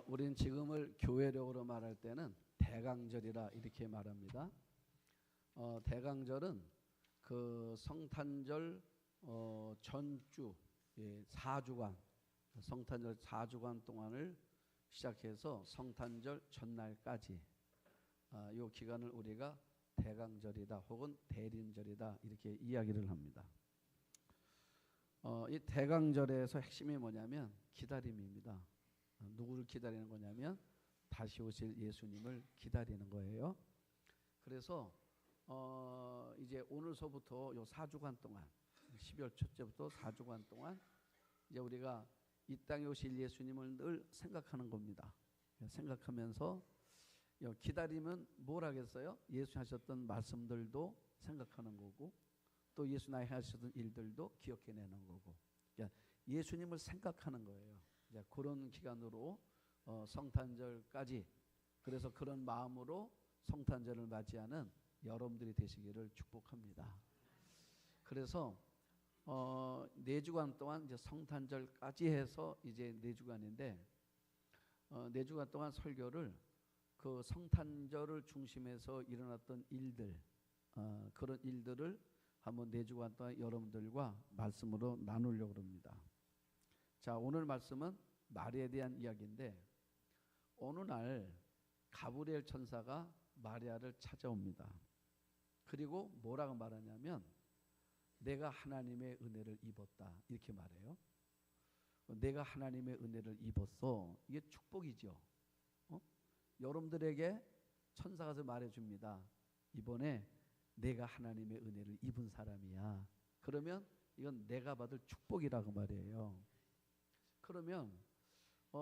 우린 지금을 교회력으로 말할 때는 대강절이라 이렇게 말합니다. 대강절은 그 성탄절 전주 4주간 성탄절 4주간 동안을 시작해서 성탄절 전날까지 이 기간을 우리가 대강절이다 혹은 대림절이다 이렇게 이야기를 합니다. 이 대강절에서 핵심이 뭐냐면 기다림입니다. 누구를 기다리는 거냐면 다시 오실 예수님을 기다리는 거예요. 그래서 이제 오늘서부터 요 4주간 동안 12월 첫째부터 4주간 동안 이제 우리가 이 땅에 오실 예수님을 늘 생각하는 겁니다. 생각하면서 기다리면 뭘 하겠어요? 예수 하셨던 말씀들도 생각하는 거고 또 예수 나에 하셨던 일들도 기억해내는 거고 그러니까 예수님을 생각하는 거예요. 이제 그런 기간으로 성탄절까지 그래서 그런 마음으로 성탄절을 맞이하는 여러분들이 되시기를 축복합니다. 그래서 4주간 동안 이제 성탄절까지 해서 이제 4주간인데 4주간 동안 설교를 그 성탄절을 중심해서 일어났던 일들 그런 일들을 한번 4주간 동안 여러분들과 말씀으로 나누려고 합니다. 자, 오늘 말씀은 마리아에 대한 이야기인데 어느 날 가브리엘 천사가 마리아를 찾아옵니다. 그리고 뭐라고 말하냐면 내가 하나님의 은혜를 입었다 이렇게 말해요. 내가 하나님의 은혜를 입었어. 이게 축복이죠. 여러분들에게 천사가 말해줍니다. 이번에 내가 하나님의 은혜를 입은 사람이야. 그러면 이건 내가 받을 축복이라고 말이에요. 그러면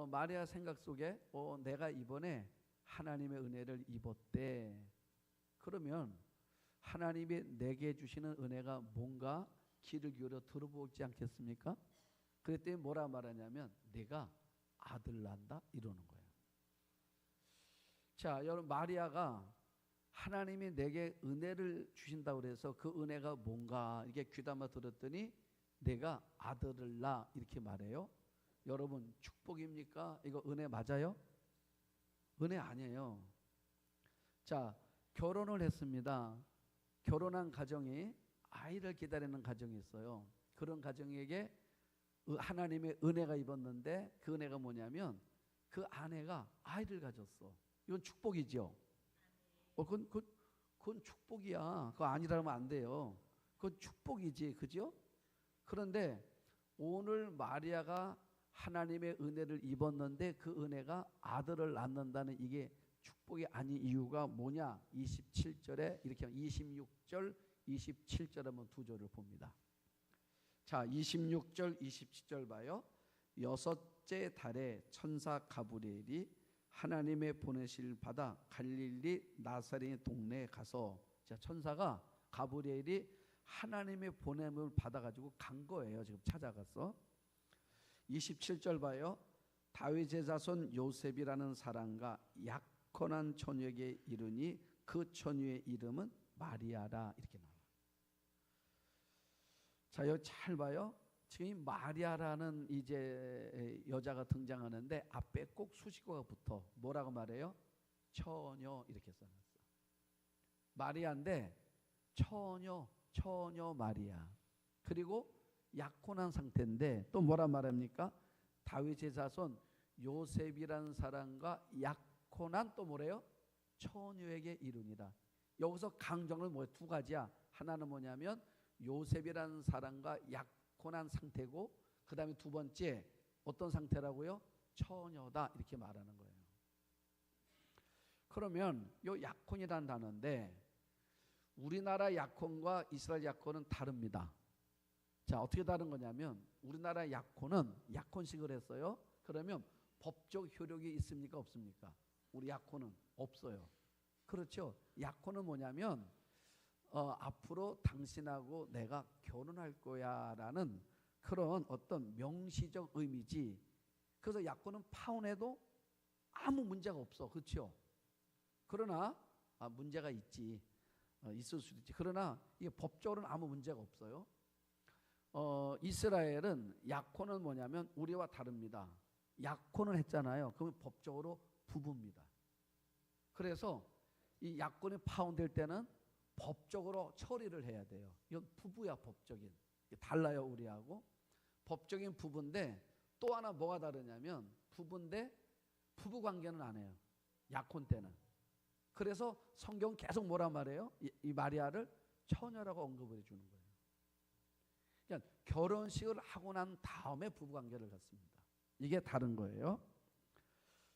마리아 생각 속에 내가 이번에 하나님의 은혜를 입었대. 그러면 하나님이 내게 주시는 은혜가 뭔가 귀를 기울여 들어보지 않겠습니까? 그랬더니 뭐라 말하냐면 내가 아들 낳는다 이러는 거예요. 자, 여러분 마리아가 하나님이 내게 은혜를 주신다고 그래서 그 은혜가 뭔가 이렇게 귀담아 들었더니 내가 아들을 낳아 이렇게 말해요. 여러분 축복입니까? 이거 은혜 맞아요? 은혜 아니에요. 자, 결혼을 했습니다. 결혼한 가정이 아이를 기다리는 가정이 있어요. 그런 가정에게 하나님의 은혜가 입었는데 그 은혜가 뭐냐면 그 아내가 아이를 가졌어. 이건 축복이죠. 그건 축복이야. 그거 아니라면 안 돼요. 그건 축복이지, 그죠? 그런데 오늘 마리아가 하나님의 은혜를 입었는데 그 은혜가 아들을 낳는다는 이게 축복이 아닌 이유가 뭐냐? 27절에 이렇게 26절, 27절 한번 두 절을 봅니다. 자, 26절, 27절 봐요. 6째 달에 천사 가브리엘이 하나님의 보내실 받아 갈릴리 나사렛 동네에 가서 자, 천사가 가브리엘이 하나님의 보냄을 받아가지고 간 거예요. 지금 찾아가서 27절 봐요. 다윗의 자손 요셉이라는 사람과 약혼한 처녀에게 이르니 그 처녀의 이름은 마리아라 이렇게 나와요. 자, 여기 잘 봐요. 지금 이 마리아라는 이제 여자가 등장하는데 앞에 꼭 수식어가 붙어. 뭐라고 말해요? 처녀 이렇게 써놨어. 마리아인데 처녀 마리아. 그리고 약혼한 상태인데 또 뭐라 말합니까? 다윗의 자손 요셉이라는 사람과 약혼한 또 뭐래요? 처녀에게 이르니라. 여기서 강조는 뭐예요? 두 가지야. 하나는 뭐냐면 요셉이라는 사람과 약혼한 상태고 그 다음에 두 번째 어떤 상태라고요? 처녀다 이렇게 말하는 거예요. 그러면 요 약혼이라는 단어인데 우리나라 약혼과 이스라엘 약혼은 다릅니다. 자, 어떻게 다른 거냐면 우리나라 약혼은 약혼식을 했어요. 그러면 법적 효력이 있습니까? 없습니까? 우리 약혼은 없어요. 그렇죠. 약혼은 뭐냐면 앞으로 당신하고 내가 결혼할 거야 라는 그런 어떤 명시적 의미지. 그래서 약혼은 파혼해도 아무 문제가 없어. 그렇죠. 그러나 문제가 있지. 있을 수도 있지. 그러나 이게 법적으로는 아무 문제가 없어요. 이스라엘은 약혼은 뭐냐면 우리와 다릅니다. 약혼을 했잖아요. 그러면 법적으로 부부입니다. 그래서 이 약혼이 파혼될 때는 법적으로 처리를 해야 돼요. 이건 부부야, 법적인. 달라요, 우리하고. 법적인 부부인데 또 하나 뭐가 다르냐면 부부인데 부부 관계는 안 해요. 약혼 때는. 그래서 성경 계속 뭐란 말이에요? 이 마리아를 처녀라고 언급을 해주는 거예요. 그러니까 결혼식을 하고 난 다음에 부부 관계를 갖습니다. 이게 다른 거예요.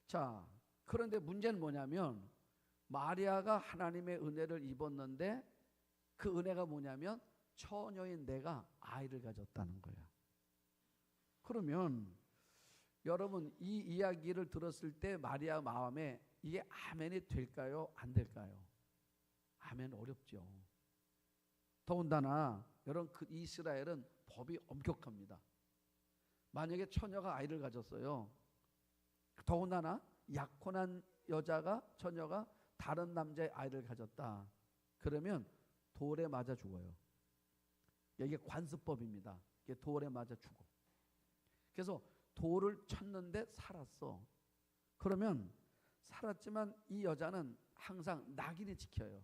자, 그런데 문제는 뭐냐면 마리아가 하나님의 은혜를 입었는데 그 은혜가 뭐냐면 처녀인 내가 아이를 가졌다는 거야. 그러면 여러분 이 이야기를 들었을 때 마리아 마음에 이게 아멘이 될까요? 안 될까요? 아멘 어렵죠. 더군다나 여러분 그 이스라엘은 법이 엄격합니다. 만약에 처녀가 아이를 가졌어요. 더군다나 약혼한 여자가 처녀가 다른 남자의 아이를 가졌다. 그러면 돌에 맞아 죽어요. 이게 관습법입니다. 이게 돌에 맞아 죽어. 그래서 돌을 쳤는데 살았어. 그러면 살았지만 이 여자는 항상 낙인이 찍혀요.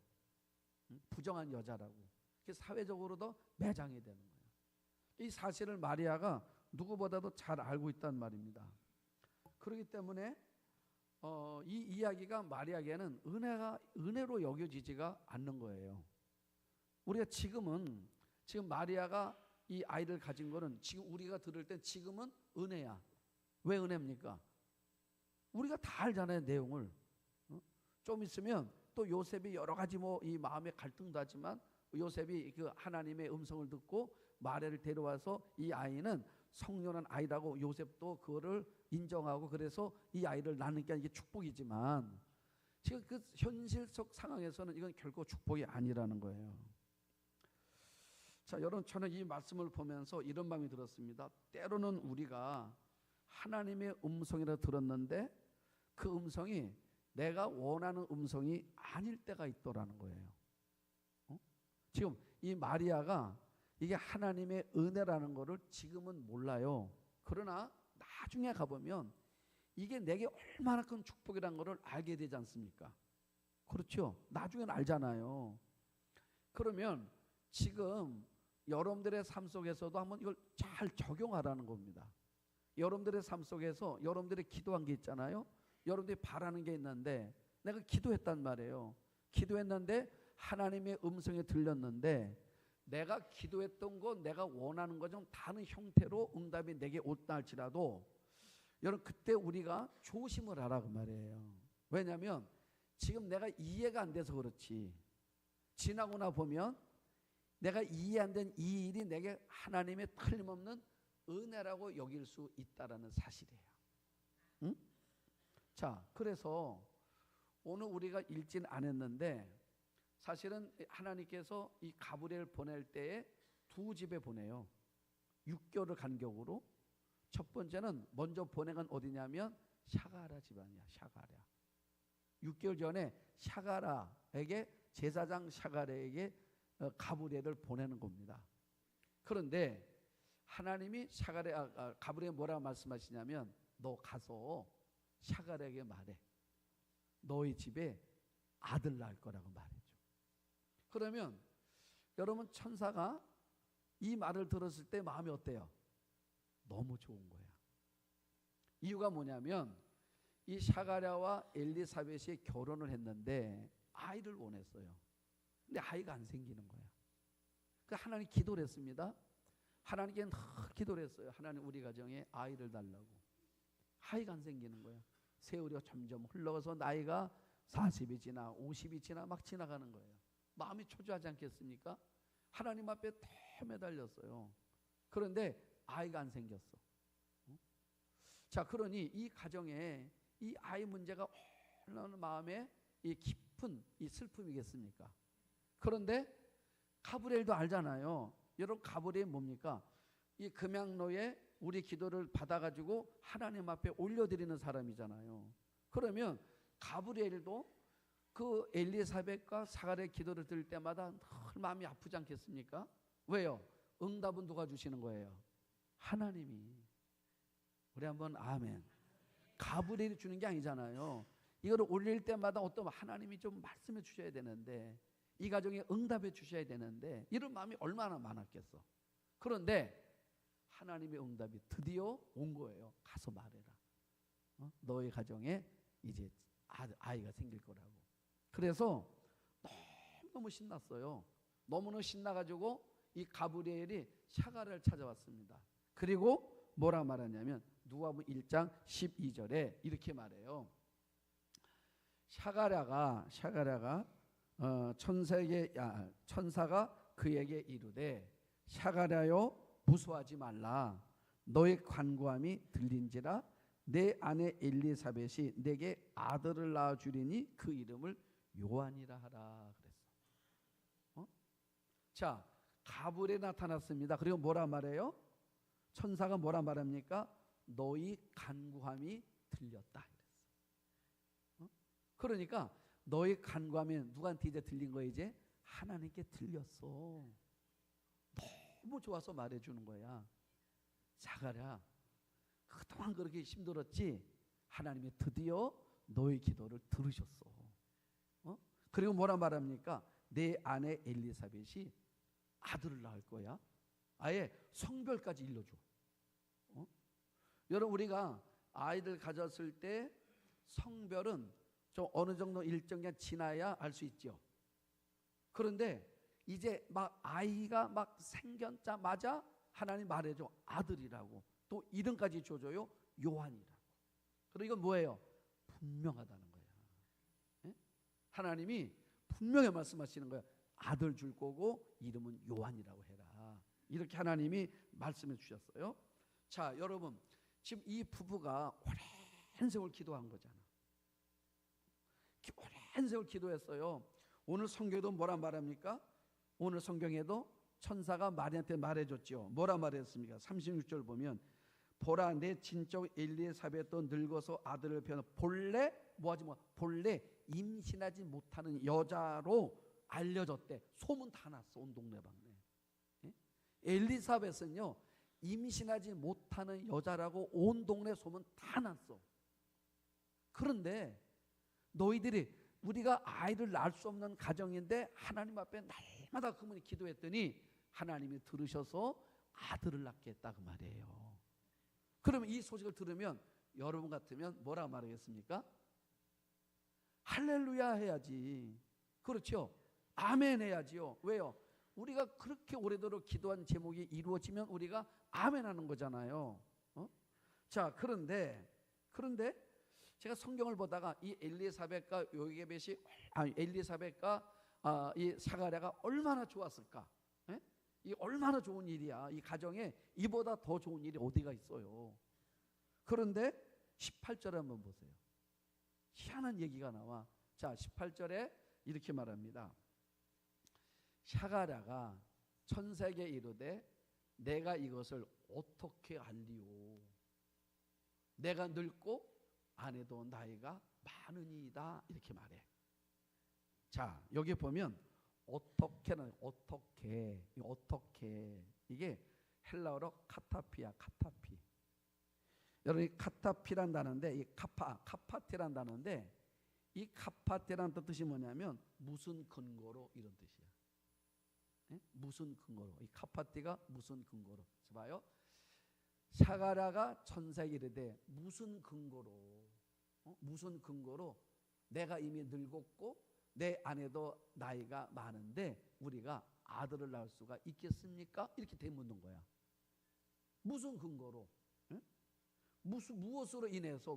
부정한 여자라고. 그래서 사회적으로도 매장이 되는 거예요. 이 사실을 마리아가 누구보다도 잘 알고 있단 말입니다. 그렇기 때문에 이 이야기가 마리아에게는 은혜로 여겨지지가 않는 거예요. 우리가 지금 마리아가 이 아이를 가진 거는 지금 우리가 들을 때 지금은 은혜야. 왜 은혜입니까? 우리가 다 알잖아요, 내용을. 좀 있으면 또 요셉이 여러 가지 이 마음의 갈등도 하지만 요셉이 그 하나님의 음성을 듣고 마리아를 데려와서 이 아이는 성령난 아이라고 요셉도 그거를 인정하고 그래서 이 아이를 낳는 게 이게 축복이지만 지금 그 현실 속 상황에서는 이건 결코 축복이 아니라는 거예요. 자, 여러분 저는 이 말씀을 보면서 이런 마음이 들었습니다. 때로는 우리가 하나님의 음성이라 들었는데 그 음성이 내가 원하는 음성이 아닐 때가 있더라는 거예요. 지금 이 마리아가 이게 하나님의 은혜라는 거를 지금은 몰라요. 그러나 나중에 가보면 이게 내게 얼마나 큰 축복이라는 거를 알게 되지 않습니까? 그렇죠? 나중에는 알잖아요. 그러면 지금 여러분들의 삶 속에서도 한번 이걸 잘 적용하라는 겁니다. 여러분들의 삶 속에서 여러분들이 기도한 게 있잖아요. 여러분들이 바라는 게 있는데 내가 기도했단 말이에요. 기도했는데 하나님의 음성이 들렸는데 내가 기도했던 거 내가 원하는 거 좀 다른 형태로 응답이 내게 온다 할지라도 여러분 그때 우리가 조심을 하라 그 말이에요. 왜냐하면 지금 내가 이해가 안 돼서 그렇지 지나고 보면 내가 이해 안 된 이 일이 내게 하나님의 틀림없는 은혜라고 여길 수 있다라는 사실이에요. 응? 자, 그래서 오늘 우리가 읽진 않았는데 사실은 하나님께서 이 가브리엘 보낼 때에 두 집에 보내요. 6개월을 간격으로. 첫 번째는 먼저 보낸 건 어디냐면 샤가랴 집안이야. 샤가랴. 6개월 전에 샤가랴에게 제사장 샤가랴에게 가브리엘을 보내는 겁니다. 그런데 하나님이 가브리엘 뭐라고 말씀하시냐면 너 가서 샤가랴에게 말해. 너희 집에 아들 낳을 거라고 말해줘. 그러면 여러분 천사가 이 말을 들었을 때 마음이 어때요? 너무 좋은 거야. 이유가 뭐냐면 이 샤가랴와 엘리사벳이 결혼을 했는데 아이를 원했어요. 근데 아이가 안 생기는 거야. 그러니까 하나님 기도를 했습니다. 하나님께 기도를 했어요. 하나님 우리 가정에 아이를 달라고. 아이가 안 생기는 거야. 세월이 점점 흘러가서 나이가 40이 지나 50이 지나 막 지나가는 거예요. 마음이 초조하지 않겠습니까? 하나님 앞에 더 매달렸어요. 그런데 아이가 안 생겼어. 자, 그러니 이 가정에 이 아이 문제가 얼마나 마음에 이 깊은 이 슬픔이겠습니까? 그런데 가브리엘도 알잖아요. 여러분 가브리엘 뭡니까? 이 금양로에 우리 기도를 받아가지고 하나님 앞에 올려드리는 사람이잖아요. 그러면 가브리엘도 그 엘리사벳과 사가랴의 기도를 들을 때마다 늘 마음이 아프지 않겠습니까? 왜요? 응답은 누가 주시는 거예요? 하나님이. 우리 한번 아멘. 가브리엘이 주는 게 아니잖아요. 이거를 올릴 때마다 어떤 하나님이 좀 말씀해 주셔야 되는데, 이 가정에 응답해 주셔야 되는데, 이런 마음이 얼마나 많았겠어. 그런데 하나님의 응답이 드디어 온 거예요. 가서 말해라. 너의 가정에 이제 아이가 생길 거라고. 그래서 너무 신났어요. 너무너무 신나가지고 이 가브리엘이 샤가랴를 찾아왔습니다. 그리고 뭐라 말하냐면 누가복음 1장 12절에 이렇게 말해요. 샤가랴가 천사가 그에게 이르되 샤가랴여 무수하지 말라. 너의 간구함이 들린지라 내 아내 엘리사벳이 내게 아들을 낳아 주리니 그 이름을 요한이라 하라 그랬어. 자, 가브리엘이 나타났습니다. 그리고 뭐라 말해요? 천사가 뭐라 말합니까? 너희 간구함이 들렸다 그랬어. 그러니까 너희 간구함이 누구한테 이제 들린 거야? 이제 하나님께 들렸어. 너무 좋아서 말해주는 거야. 샤가랴, 그동안 그렇게 힘들었지? 하나님이 드디어 너의 기도를 들으셨어. 그리고 뭐라 말합니까? 내 아내 엘리사벳이 아들을 낳을 거야. 아예 성별까지 일러줘. 여러분, 우리가 아이들 가졌을 때 성별은 좀 어느 정도 일정 기간 지나야 알 수 있죠. 그런데 이제 막 아이가 막 생겼자마자 하나님 말해줘. 아들이라고. 또 이름까지 줘줘요. 요한이라고. 그리고 이건 뭐예요? 분명하다는 거야. 예? 하나님이 분명히 말씀하시는 거야. 아들 줄 거고 이름은 요한이라고 해라. 이렇게 하나님이 말씀해 주셨어요. 자, 여러분, 지금 이 부부가 오랜 세월 기도한 거잖아. 오랜 세월 기도했어요. 오늘 성경에도 뭐라 말합니까? 오늘 성경에도 천사가 마리아한테 말해줬죠. 뭐라 말했습니까? 36절 보면 보라 내 친척 엘리사벳도 늙어서 아들을 배워 본래 뭐하지 뭐 본래 임신하지 못하는 여자로 알려졌대. 소문 다 났어. 온 동네방네. 예? 엘리사벳은요 임신하지 못하는 여자라고 온 동네 소문 다 났어. 그런데 너희들이 우리가 아이를 낳을 수 없는 가정인데 하나님 앞에 날마다 그분이 기도했더니 하나님이 들으셔서 아들을 낳게 했다 그 말이에요. 그러면 이 소식을 들으면 여러분 같으면 뭐라 말하겠습니까? 할렐루야 해야지. 그렇죠? 아멘 해야지요. 왜요? 우리가 그렇게 오래도록 기도한 제목이 이루어지면 우리가 아멘 하는 거잖아요. 자, 그런데 제가 성경을 보다가 이 엘리사벳과 요게벳이 엘리사벳과 이 사가랴가 얼마나 좋았을까? 예? 이 얼마나 좋은 일이야. 이 가정에 이보다 더 좋은 일이 어디가 있어요. 그런데 18절에 한번 보세요. 희한한 얘기가 나와. 자, 18절에 이렇게 말합니다. 샤가랴가 천사에게 이르되 내가 이것을 어떻게 알리오? 내가 늙고 아내도 나이가 많으니이다. 이렇게 말해. 자, 여기 보면 어떻게는 어떻게 이게 헬라어로 카타피야. 카타피. 여러분 이 카타피란 단어인데 이 카파티란 단어인데 이 카파티란 뜻이 뭐냐면 무슨 근거로 이런 뜻이야. 예? 무슨 근거로. 이 카파티가 무슨 근거로. 봐요. 샤가랴가 천사에게 이르되 무슨 근거로 무슨 근거로 내가 이미 늙었고 내 아내도 나이가 많은데 우리가 아들을 낳을 수가 있겠습니까? 이렇게 되묻는 거야. 무슨 근거로? 응? 무엇으로 인해서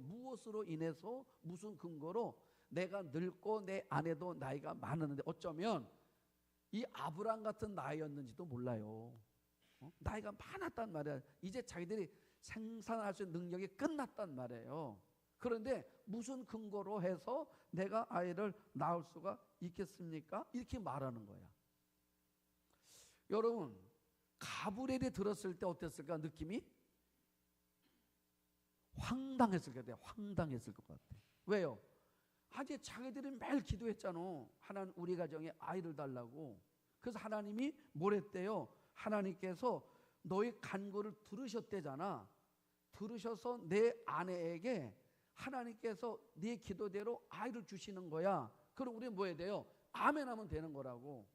무슨 근거로 내가 늙고 내 아내도 나이가 많았는데 어쩌면 이 아브람 같은 나이였는지도 몰라요. 나이가 많았단 말이야. 이제 자기들이 생산할 수 있는 능력이 끝났단 말이에요. 그런데 무슨 근거로 해서 내가 아이를 낳을 수가 있겠습니까? 이렇게 말하는 거야. 여러분, 가브리엘이 들었을 때 어땠을까? 느낌이? 황당했을 것 같아요. 황당했을 것 같아. 왜요? 아직 자기들이 매일 기도했잖아. 하나님 우리 가정에 아이를 달라고. 그래서 하나님이 뭐랬대요? 하나님께서 너의 간구를 들으셨대잖아. 들으셔서 내 아내에게 하나님께서 네 기도대로 아이를 주시는 거야. 그럼 우리는 뭐 해야 돼요? 아멘하면 되는 거라고.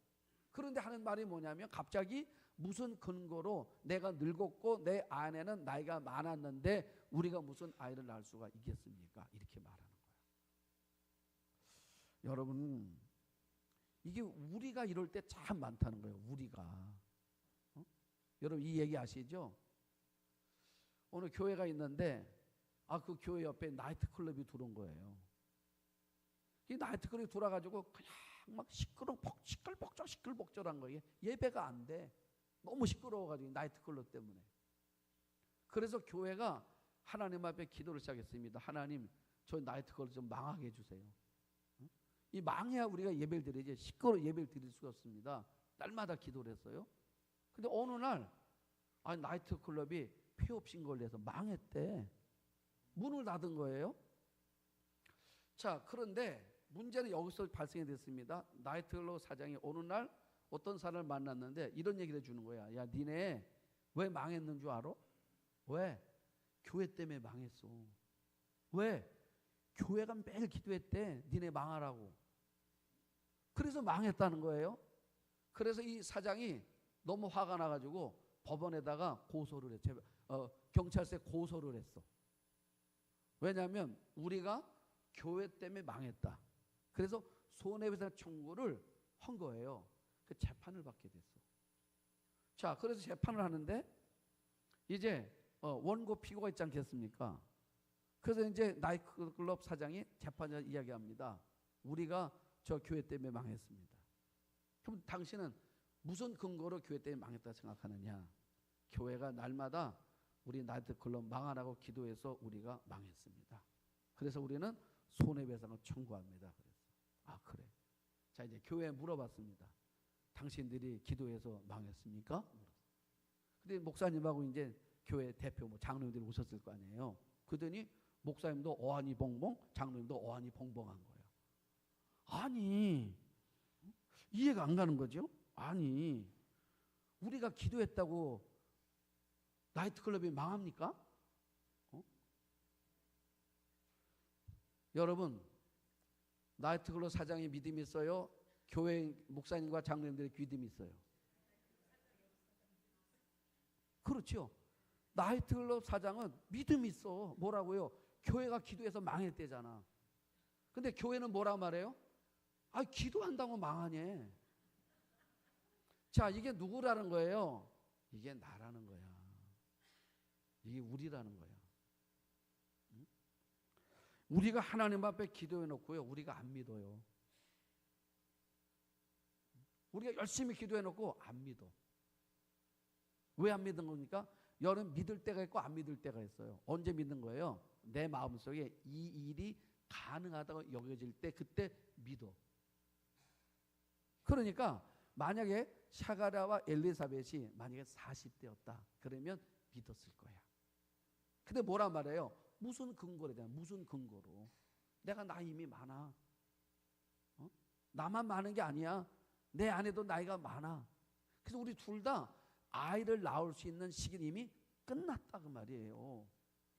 그런데 하는 말이 뭐냐면 갑자기 무슨 근거로 내가 늙었고 내 아내는 나이가 많았는데 우리가 무슨 아이를 낳을 수가 있겠습니까? 이렇게 말하는 거야. 여러분, 이게 우리가 이럴 때 참 많다는 거예요. 우리가. 여러분 이 얘기 아시죠? 오늘 교회가 있는데 그 교회 옆에 나이트 클럽이 들어온 거예요. 이 나이트 클럽이 돌아가지고 그냥 막 시끌벅적한 거예요. 예배가 안 돼. 너무 시끄러워가지고 나이트 클럽 때문에. 그래서 교회가 하나님 앞에 기도를 시작했습니다. 하나님, 저 나이트 클럽 좀 망하게 해주세요. 이 망해야 우리가 예배를 드리지 시끄러워 예배를 드릴 수가 없습니다. 날마다 기도를 했어요. 근데 어느 날 나이트 클럽이 폐업 신고를 해서 망했대. 문을 닫은 거예요. 자, 그런데 문제는 여기서 발생이 됐습니다. 나이트 클럽 사장이 어느 날 어떤 사람을 만났는데 이런 얘기를 해주는 거야. 야, 니네 왜 망했는 줄 알아? 왜? 교회 때문에 망했어. 왜? 교회가 매일 기도했대. 니네 망하라고. 그래서 망했다는 거예요. 그래서 이 사장이 너무 화가 나가지고 법원에다가 고소를 했죠. 경찰서에 고소를 했어. 왜냐하면 우리가 교회 때문에 망했다. 그래서 손해배상 청구를 한 거예요. 그 재판을 받게 됐어. 자, 그래서 재판을 하는데 이제 원고 피고가 있지 않겠습니까? 그래서 이제 나이트클럽 사장이 재판에 이야기합니다. 우리가 저 교회 때문에 망했습니다. 그럼 당신은 무슨 근거로 교회 때문에 망했다 생각하느냐? 교회가 날마다 우리 나이트클럽 망하라고 기도해서 우리가 망했습니다. 그래서 우리는 손해배상을 청구합니다. 그래서 그래. 자, 이제 교회에 물어봤습니다. 당신들이 기도해서 망했습니까? 근데 목사님하고 이제 교회 대표 장로님들이 오셨을 거 아니에요. 그러더니 목사님도 어안이 봉봉, 장로님도 어안이 봉봉한 거예요. 아니, 이해가 안 가는 거죠? 아니, 우리가 기도했다고 나이트클럽이 망합니까? 여러분, 나이트클럽 사장이 믿음이 있어요? 교회 목사님과 장로님들의 믿음이 있어요? 그렇죠. 나이트클럽 사장은 믿음이 있어. 뭐라고요? 교회가 기도해서 망했대잖아. 근데 교회는 뭐라 말해요? 기도한다고 망하네. 자, 이게 누구라는 거예요? 이게 나라는 거야. 이게 우리라는 거야. 응? 우리가 하나님 앞에 기도해 놓고요. 우리가 안 믿어요. 우리가 열심히 기도해 놓고 안 믿어. 왜 안 믿는 겁니까? 여러분 믿을 때가 있고 안 믿을 때가 있어요. 언제 믿는 거예요? 내 마음속에 이 일이 가능하다고 여겨질 때 그때 믿어. 그러니까 만약에 샤가랴와 엘리사벳이 만약에 40대였다. 그러면 믿었을 거야. 근데 뭐란 말이에요? 무슨 근거로 되냐? 무슨 근거로? 내가 나이 이미 많아. 나만 많은 게 아니야. 내 아내도 나이가 많아. 그래서 우리 둘 다 아이를 낳을 수 있는 시기는 이미 끝났다 그 말이에요.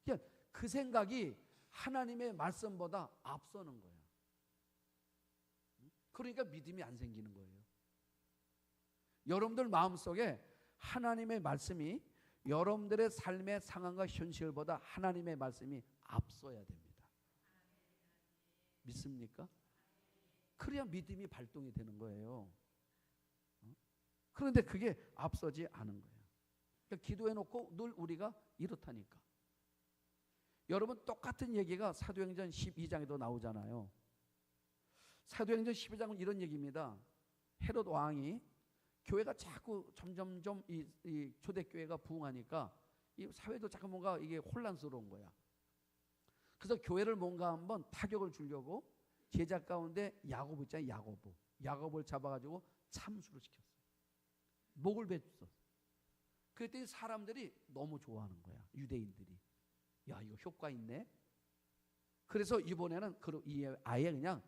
그러니까 그 생각이 하나님의 말씀보다 앞서는 거야. 그러니까 믿음이 안 생기는 거예요. 여러분들 마음속에 하나님의 말씀이 여러분들의 삶의 상황과 현실보다 하나님의 말씀이 앞서야 됩니다. 믿습니까? 그래야 믿음이 발동이 되는 거예요. 그런데 그게 앞서지 않은 거예요. 그러니까 기도해놓고 늘 우리가 이렇다니까. 여러분 똑같은 얘기가 사도행전 12장에도 나오잖아요. 사도행전 12장은 이런 얘기입니다. 헤롯 왕이 교회가 자꾸 점점점 이 초대교회가 부흥하니까 이 사회도 자꾸 뭔가 이게 혼란스러운 거야. 그래서 교회를 뭔가 한번 타격을 주려고 제자 가운데 야고보 있잖아요. 야고보를 잡아가지고 참수를 시켰어. 목을 베었어. 그랬더니 사람들이 너무 좋아하는 거야. 유대인들이. 야, 이거 효과 있네. 그래서 이번에는 아예 그냥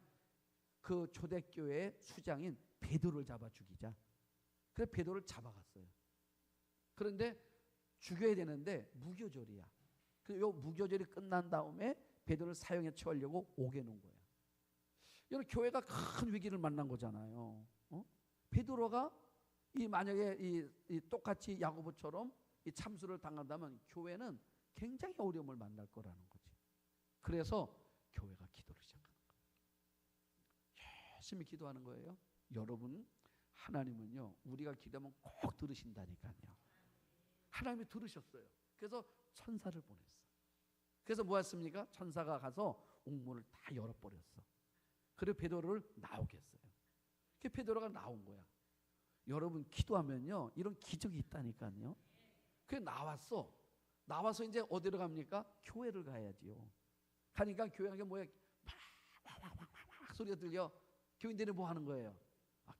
그 초대교회의 수장인 베드로를 잡아 죽이자. 그래서 베드로를 잡아갔어요. 그런데 죽여야 되는데 무교절이야. 요 무교절이 끝난 다음에 베드로를 사형에 처하려고 오게 놓은 거야. 이런 교회가 큰 위기를 만난 거잖아요. 베드로가 만약에 똑같이 야고보처럼 이 참수를 당한다면 교회는 굉장히 어려움을 만날 거라는 거지. 그래서 교회가 기도를 시작하는 거예요. 열심히 기도하는 거예요. 여러분, 하나님은요, 우리가 기도하면 꼭 들으신다니까요. 하나님이 들으셨어요. 그래서 천사를 보냈어. 그래서 뭐 했습니까? 천사가 가서 옥문을 다 열어버렸어. 그리고 베드로를 나오게 했어요. 그 베드로가 나온 거야. 여러분, 기도하면요 이런 기적이 있다니까요. 그게 나왔어. 나와서 이제 어디로 갑니까? 교회를 가야지요. 가니까 교회가 뭐야? 막 소리가 들려. 교인들이 뭐 하는 거예요?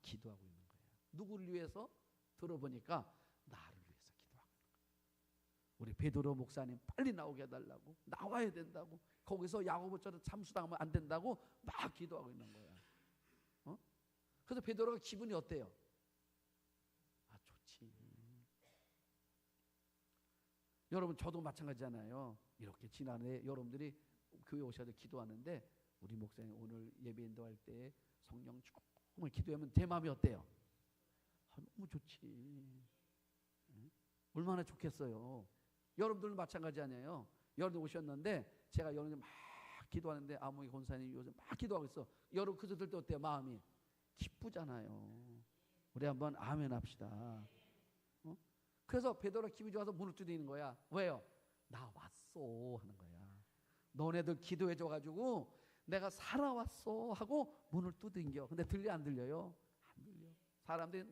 기도하고 있는 거예요. 누구를 위해서? 들어보니까 나를 위해서 기도하고 있는 거예요. 우리 베드로 목사님 빨리 나오게 해달라고, 나와야 된다고, 거기서 야고보처럼 참수당하면 안 된다고 막 기도하고 있는 거야. 그래서 베드로가 기분이 어때요? 좋지. 여러분, 저도 마찬가지잖아요. 이렇게 지난해 여러분들이 교회 오셔서 기도하는데 우리 목사님 오늘 예배 인도할 때 성령 정말 기도하면 제 마음이 어때요? 너무 좋지. 얼마나 좋겠어요. 여러분들도 마찬가지 아니에요. 여러분들 오셨는데 제가 여러분들 막 기도하는데 아무리 권사님 요즘 막 기도하고 있어. 여러분 그저 들 때 어때요? 마음이 기쁘잖아요. 우리 한번 아멘 합시다. 그래서 베드로가 기분이 좋아서 문을 두드리는 거야. 왜요? 나 왔어 하는 거야. 너네들 기도해 줘가지고 내가 살아왔어 하고 문을 두드려. 근데 들려 안 들려요? 안 들려. 사람들이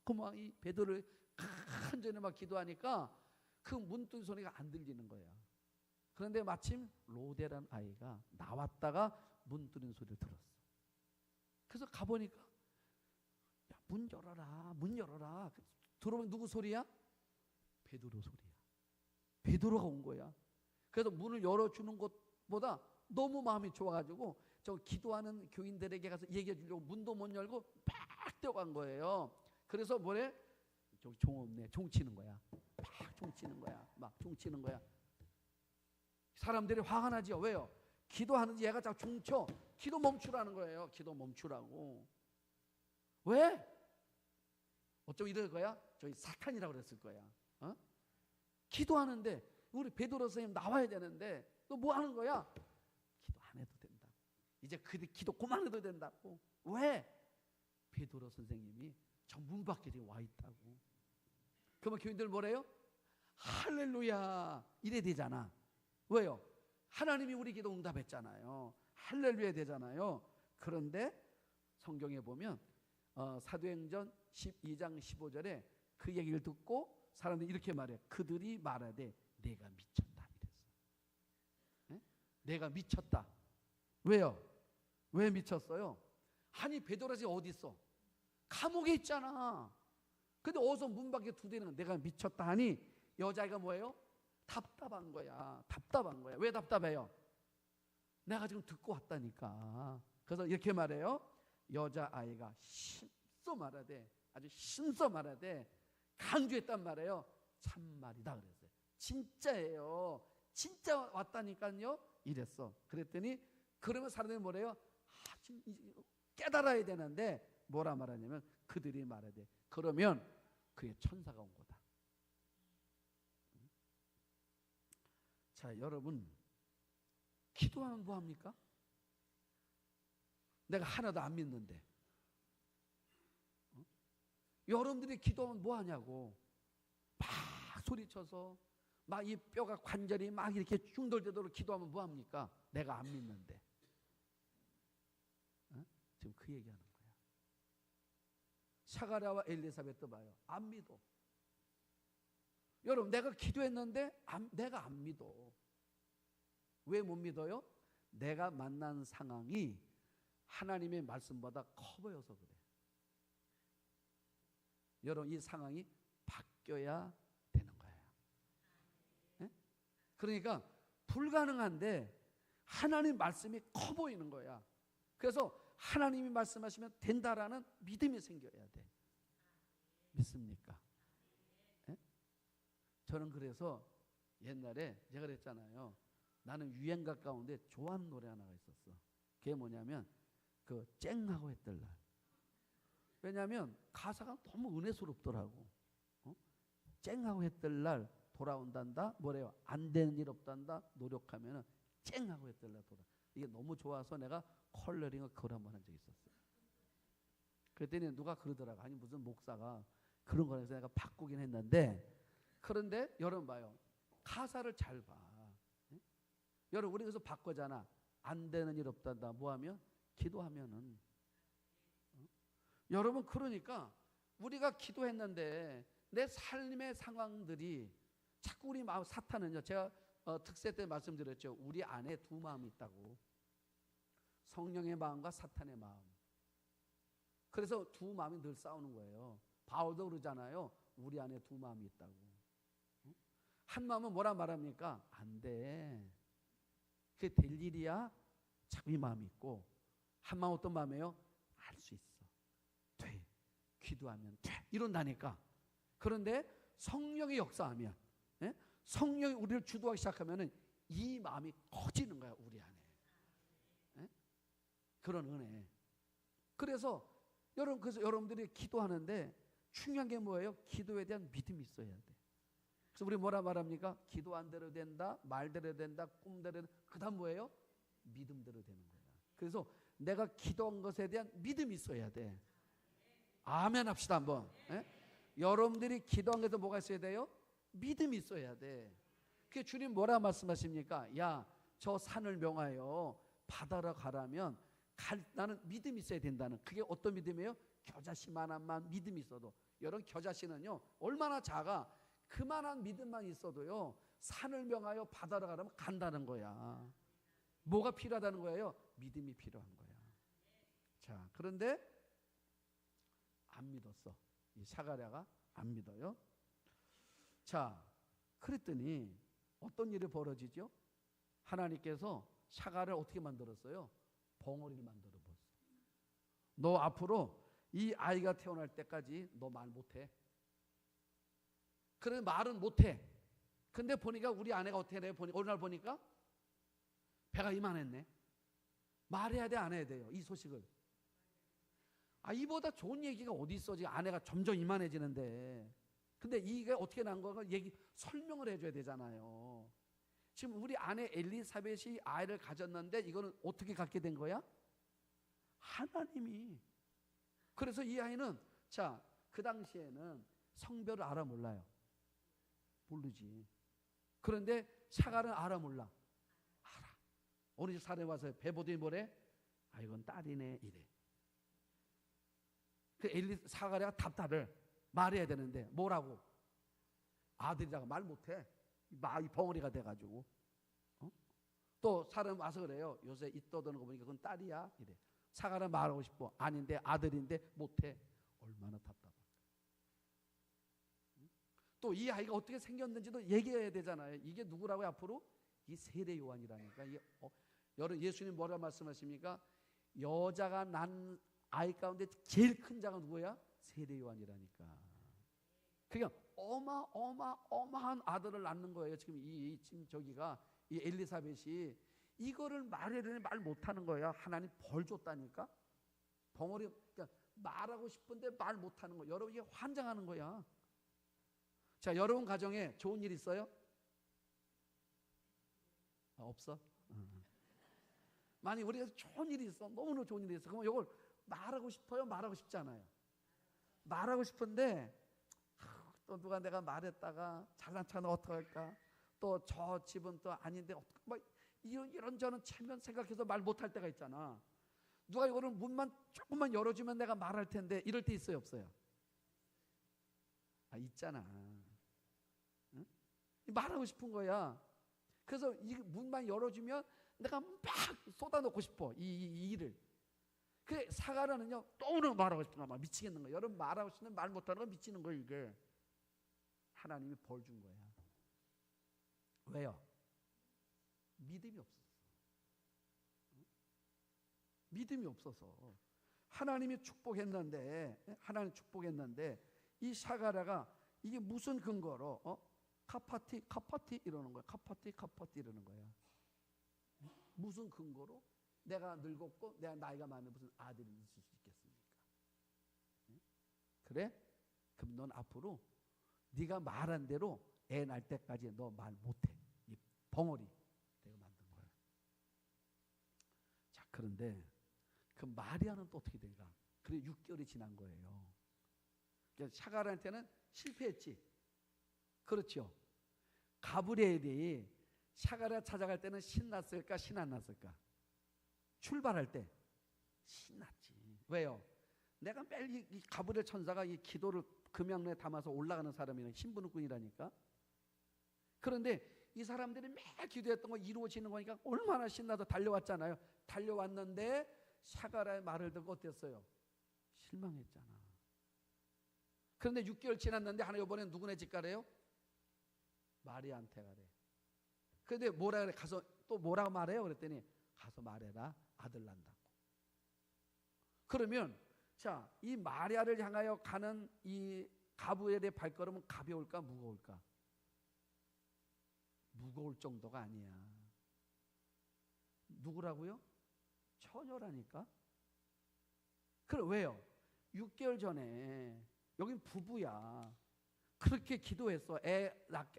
너무 막 이 베드로를 간절히 막 기도하니까 그 문 두드리는 소리가 안 들리는 거야. 그런데 마침 로데란 아이가 나왔다가 문 두드리는 소리를 들었어. 그래서 가보니까 야, 문 열어라, 문 열어라. 들어보면 누구 소리야? 베드로 소리야. 베드로가 온 거야. 그래서 문을 열어주는 것보다 너무 마음이 좋아가지고 저 기도하는 교인들에게 가서 얘기해 주려고 문도 못 열고 막 뛰어간 거예요. 그래서 뭐래? 저기 종 없네. 종 치는 거야. 막 종 치는 거야. 막 종 치는 거야. 사람들이 화가 나지요. 왜요? 기도하는지 얘가 자꾸 종 쳐. 기도 멈추라는 거예요. 기도 멈추라고. 왜? 어쩜 이럴 거야? 저희 사탄이라고 그랬을 거야. 기도하는데 우리 베드로 선생님 나와야 되는데 너 뭐 하는 거야? 기도 안 해도 된다고. 이제 기도 그만해도 된다고. 왜? 베드로 선생님이 저 문 밖에 와 있다고. 그러면 교인들 뭐래요? 할렐루야 이래 되잖아. 왜요? 하나님이 우리 기도 응답했잖아요. 할렐루야 되잖아요. 그런데 성경에 보면 사도행전 12장 15절에 그 얘기를 듣고 사람들이 이렇게 말해. 그들이 말하되 내가 미쳤다 이랬어. 네? 내가 미쳤다. 왜요? 왜 미쳤어요? 아니 베드로가 어디 있어? 감옥에 있잖아. 근데 어디서 문 밖에 두드리는 내가 미쳤다 하니 여자애가 뭐예요? 답답한 거야. 답답한 거야. 왜 답답해요? 내가 지금 듣고 왔다니까. 그래서 이렇게 말해요. 여자아이가 신써 말하되 아주 신써 말하되 강조했단 말이에요. 참말이다 그랬어요. 진짜예요. 진짜 왔다니까요. 이랬어. 그랬더니 그러면 사람들이 뭐래요? 깨달아야 되는데 뭐라 말하냐면 그들이 말하되 그러면 그의 천사가 온 거다. 자, 여러분 기도하면 뭐합니까? 내가 하나도 안 믿는데 여러분들이 기도하면 뭐하냐고. 막 소리쳐서 막 이 뼈가 관절이 막 이렇게 중돌되도록 기도하면 뭐합니까? 내가 안 믿는데. 지금 그 얘기하는 거야. 사가랴와 엘리사벳도 봐요. 안 믿어. 여러분 내가 기도했는데 내가 안 믿어. 왜 못 믿어요? 내가 만난 상황이 하나님의 말씀보다 커 보여서 그래. 여러분 이 상황이 바뀌어야 되는 거예요. 네? 그러니까 불가능한데 하나님 말씀이 커 보이는 거야. 그래서 하나님이 말씀하시면 된다라는 믿음이 생겨야 돼. 믿습니까? 네? 저는 그래서 옛날에 제가 그랬잖아요. 나는 유행가 가운데 좋아하는 노래 하나가 있었어. 그게 뭐냐면 그 쨍하고 했던 날. 왜냐하면 가사가 너무 은혜스럽더라고. 쨍하고 했던 날 돌아온단다. 뭐래요? 안 되는 일 없단다. 노력하면은 쨍하고 했던 날 돌아. 이게 너무 좋아서 내가 컬러링을 그걸 한번 한 적이 있었어. 그랬더니 누가 그러더라고. 아니 무슨 목사가 그런 거라서 내가 바꾸긴 했는데, 그런데 여러분 봐요. 가사를 잘 봐. 네? 여러분 우리 그래서 바꾸잖아. 안 되는 일 없단다. 뭐하면? 기도하면은. 여러분 그러니까 우리가 기도했는데 내 삶의 상황들이 자꾸 우리 마음, 사탄은요, 제가 특세 때 말씀드렸죠. 우리 안에 두 마음이 있다고. 성령의 마음과 사탄의 마음. 그래서 두 마음이 늘 싸우는 거예요. 바울도 그러잖아요. 우리 안에 두 마음이 있다고. 한 마음은 뭐라 말합니까? 안 돼. 그게 될 일이야? 자꾸 이 마음이 있고, 한 마음 어떤 마음이에요? 할 수 있어. 돼. 기도하면 돼. 이런다니까. 그런데 성령이 역사하면, 예? 성령이 우리를 주도하기 시작하면은 이 마음이 커지는 거야, 우리 안에. 예? 그런 은혜. 그래서 여러분들이 기도하는데 중요한 게 뭐예요? 기도에 대한 믿음이 있어야 돼. 그래서 우리 뭐라 말합니까? 기도 안 대로 된다, 말대로 된다, 꿈대로 된다. 그다음 뭐예요? 믿음대로 되는 거야. 그래서 내가 기도한 것에 대한 믿음이 있어야 돼. 아멘 합시다 한번. 예? 여러분들이 기도한 것에 뭐가 있어야 돼요? 믿음이 있어야 돼. 그게 주님 뭐라 말씀하십니까? 야, 저 산을 명하여 바다로 가라면 나는 믿음이 있어야 된다는. 그게 어떤 믿음이에요? 겨자씨 만한만 믿음이 있어도. 여러분 겨자씨는요 얼마나 작아. 그만한 믿음만 있어도요 산을 명하여 바다로 가라면 간다는 거야. 뭐가 필요하다는 거예요? 믿음이 필요한 거야. 자, 그런데 안 믿었어. 이 사가랴가 안 믿어요. 자, 그랬더니 어떤 일이 벌어지죠? 하나님께서 사가랴를 어떻게 만들었어요? 벙어리를 만들어 버렸어. 너 앞으로 이 아이가 태어날 때까지 너 말 못해. 그래 말은 못해. 근데 보니까 우리 아내가 어떻게 해요? 어느 날 보니까 배가 이만했네. 말해야 돼, 안 해야 돼요? 이 소식을. 이보다 좋은 얘기가 어디 있어? 지금 아내가 점점 이만해지는데. 근데 이게 어떻게 난 거가 설명을 해줘야 되잖아요. 지금 우리 아내 엘리사벳이 아이를 가졌는데 이거는 어떻게 갖게 된 거야? 하나님이. 그래서 이 아이는, 자, 그 당시에는 성별을 알아 몰라요. 모르지. 그런데 사가랴는 알아 몰라? 알아. 어느 집 산에 와서 배보더니 뭐래? 이건 딸이네 이래. 그 사가랴가 답답을 말해야 되는데 뭐라고? 아들이라고 말 못해. 이 벙어리가 돼가지고. 또 사람 와서 그래요. 요새 입 떠드는 거 보니까 그건 딸이야 이래. 사가랴 말하고 싶어. 아닌데 아들인데 못해. 얼마나 답답할까. 또 이 아이가 어떻게 생겼는지도 얘기해야 되잖아요. 이게 누구라고요 앞으로? 이 세례 요한이라니까. 여러분 예수님 뭐라 말씀하십니까? 여자가 난 아이 가운데 제일 큰 자가 누구야? 세례 요한이라니까. 그러니까 어마어마한 아들을 낳는 거예요. 지금 지금 저기가 이 엘리사벳이 이거를 말하려니 말 못하는 거야. 하나님 벌 줬다니까. 벙어리. 그러니까 말하고 싶은데 말 못하는 거. 여러분 이게 환장하는 거야. 자, 여러분 가정에 좋은 일 있어요? 없어? 만약 우리가 좋은 일이 있어, 너무너무 좋은 일이 있어, 그러면 이걸 말하고 싶어요? 말하고 싶지 않아요? 말하고 싶은데 또 누가 내가 말했다가 잘난 척하면 어떡할까? 또 저 집은 또 아닌데 막 이런저런 체면 생각해서 말 못할 때가 있잖아. 누가 이거를 문만 조금만 열어주면 내가 말할 텐데 이럴 때 있어요? 없어요? 있잖아. 응? 말하고 싶은 거야. 그래서 이 문만 열어주면 내가 막 쏟아놓고 싶어 이 일을. 그 사가랴는요 또 오늘 말하고 싶은 거야. 미치겠는 거야. 여러분 말하고 싶은데 말 못하는 거 미치는 거예요. 이게 하나님이 벌 준 거야. 왜요? 믿음이 없었어. 믿음이 없어서. 하나님이 축복했는데 이 사가랴가 이게 무슨 근거로 카파티 이러는 거야. 카파티 이러는 거야. 무슨 근거로 내가 늙었고 내가 나이가 많은 무슨 아들이 있을 수 있겠습니까? 응? 그래? 그럼 넌 앞으로 네가 말한 대로 애 날 때까지 너 말 못해. 이 벙어리 내가 만든 거야. 자, 그런데 그 마리아는 또 어떻게 된가? 그래 6개월이 지난 거예요. 그러니까 샤갈한테는 실패했지. 그렇죠. 가브리엘이 샤갈을 찾아갈 때는 신났을까 신 안 났을까? 출발할 때 신났지. 왜요? 내가 매일 이 가브리엘 천사가 이 기도를 금양로에 담아서 올라가는 사람이랑 신부는꾼이라니까. 그런데 이 사람들이 매일 기도했던 거 이루어지는 거니까 얼마나 신나서 달려왔잖아요. 달려왔는데 샤갈의 말을 듣고 어땠어요? 실망했잖아. 그런데 6개월 지났는데 하나 이번엔 누구네 집 가래요? 마리아한테 가래. 그런데 뭐라 그래? 가서 또 뭐라고 말해요? 그랬더니 가서 말해라. 아들 난다고. 그러면 자, 이 마리아를 향하여 가는 이 가브리엘의 발걸음은 가벼울까 무거울까? 무거울 정도가 아니야. 누구라고요? 처녀라니까. 그럼 왜요? 6개월 전에 여긴 부부야. 그렇게 기도했어.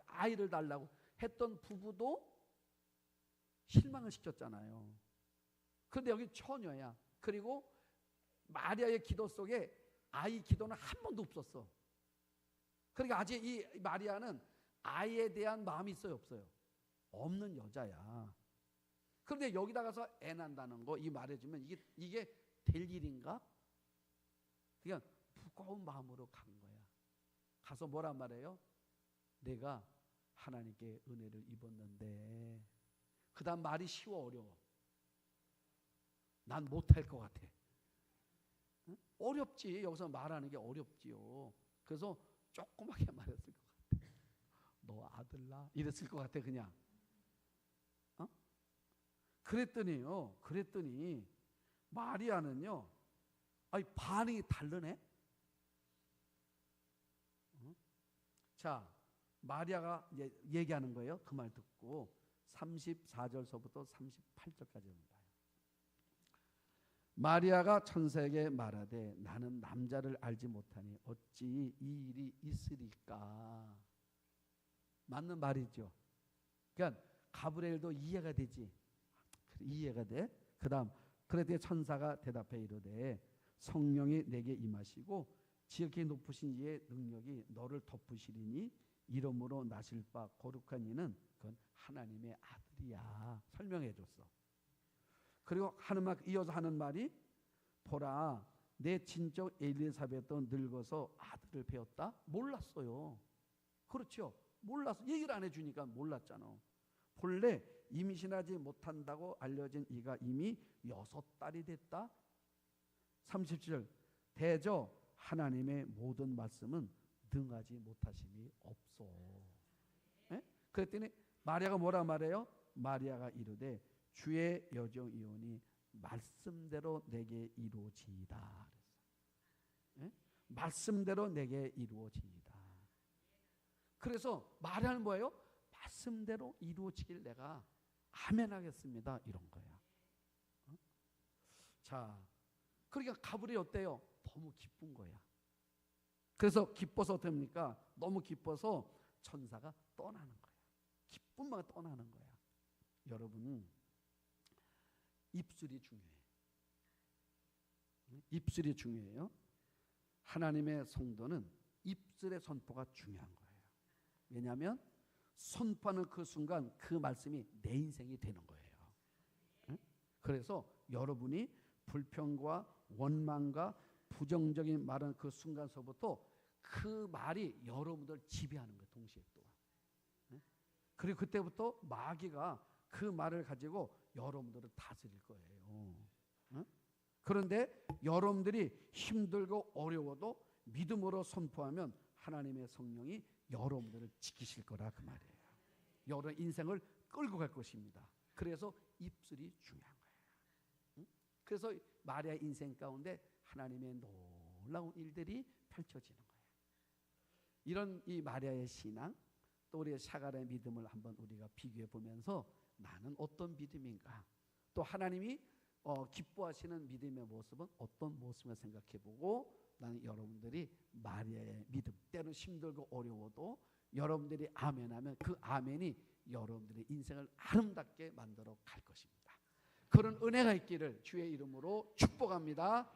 아이를 달라고 했던 부부도 실망을 시켰잖아요. 그런데 여기 처녀야. 그리고 마리아의 기도 속에 아이 기도는 한 번도 없었어. 그러니까 아직 이 마리아는 아이에 대한 마음이 있어요, 없어요? 없는 여자야. 그런데 여기다 가서 애 난다는 거 이 말해주면 이게 될 일인가? 그냥 무거운 마음으로 간 거야. 가서 뭐란 말이에요? 내가 하나님께 은혜를 입었는데. 그 다음 말이 쉬워 어려워? 난 못할 것 같아. 응? 어렵지. 여기서 말하는 게 어렵지요. 그래서 조그맣게 말했을 것 같아. 너 아들 낳아? 이랬을 것 같아 그냥. 어? 그랬더니 마리아는요. 아니 반응이 다르네. 어? 자, 마리아가 얘기하는 거예요. 그 말 듣고 34절서부터 38절까지 봐요. 마리아가 천사에게 말하되 나는 남자를 알지 못하니 어찌 이 일이 있으리까. 맞는 말이죠. 그러니까 가브리엘도 이해가 되지. 이해가 돼. 그 다음 그랬더니 천사가 대답해 이르되 성령이 내게 임하시고 지극히 높으신 이의 능력이 너를 덮으시리니 이름으로 나실 바 거룩한 이는 그건 하나님의 아들이야. 설명해 줬어. 그리고 이어서 하는 말이 보라 내 친족 엘리사벳도 늙어서 아들을 배웠다. 몰랐어요. 그렇죠. 몰랐어. 얘기를 안 해주니까 몰랐잖아. 본래 임신하지 못한다고 알려진 이가 이미 6달이 됐다. 37절 대저 하나님의 모든 말씀은 능하지 못하심이 없어. 에? 그랬더니 마리아가 뭐라 말해요? 마리아가 이르되 주의 여정이오니 말씀대로 내게 이루어지이다. 에? 말씀대로 내게 이루어지이다. 그래서 마리아는 뭐예요? 말씀대로 이루어지길 내가 아멘 하겠습니다. 이런 거야. 어? 자, 그러니까 가브리엘이 어때요? 너무 기쁜 거야. 그래서 기뻐서 됩니까? 너무 기뻐서 천사가 떠나는 거야. 기쁜 마음에 떠나는 거야. 여러분, 입술이 중요해. 입술이 중요해요. 하나님의 성도는 입술의 선포가 중요한 거예요. 왜냐하면 선포하는 그 순간 그 말씀이 내 인생이 되는 거예요. 그래서 여러분이 불평과 원망과 부정적인 말은 그 순간서부터 그 말이 여러분들 지배하는 거예요. 동시에 또. 그리고 그때부터 마귀가 그 말을 가지고 여러분들을 다스릴 거예요. 그런데 여러분들이 힘들고 어려워도 믿음으로 선포하면 하나님의 성령이 여러분들을 지키실 거라 그 말이에요. 여러분 인생을 끌고 갈 것입니다. 그래서 입술이 중요한 거예요. 그래서 마리아의 인생 가운데 하나님의 놀라운 일들이 펼쳐지는 거예요. 이런 이 마리아의 신앙 또 우리의 샤갈의 믿음을 한번 우리가 비교해 보면서 나는 어떤 믿음인가? 또 하나님이 기뻐하시는 믿음의 모습은 어떤 모습을 생각해보고 나는 여러분들이 마리아의 믿음, 때로는 힘들고 어려워도 여러분들이 아멘하면 그 아멘이 여러분들의 인생을 아름답게 만들어 갈 것입니다. 그런 은혜가 있기를 주의 이름으로 축복합니다.